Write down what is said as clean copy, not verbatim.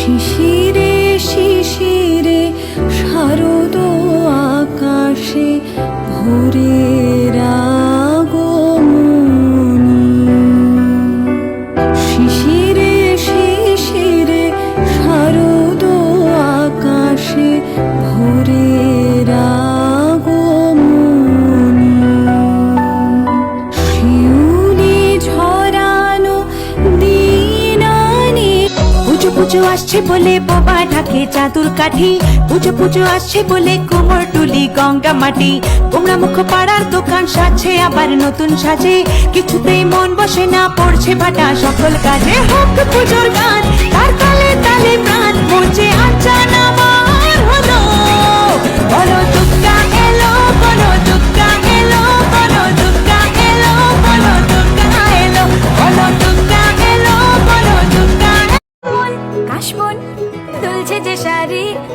শিশিরে শিশিরে শারদ আকাশে ভোরের আগমনী। শিশিরে শিশিরে শারদ আকাশে ভোরের আগমনী। শিউলি ঝরানো দিনানি। পুজো পুজো আসছে বলে বাবা ঢাকে চাদুর কাঠি, পুজো পুজো আসছে বলে কোমর টুলি গঙ্গা মাটি। কুমড়া মুখ পাড়ার দোকান সাজছে আবার নতুন সাজে, কিছুতেই মন বসে না পড়ছে ভাটা সকল কাজে। হোক পুজোর গান তার তালে তালে প্রাণ মরছে আচান আমার হলো। বলো দুর্গা এলো, বলো দুর্গা এলো, বলো দুর্গা এলো, বলো দুর্গা এলো, বলো দুর্গা এলো, বলো দুর্গা। কাশবন দুলছে যে শাড়ি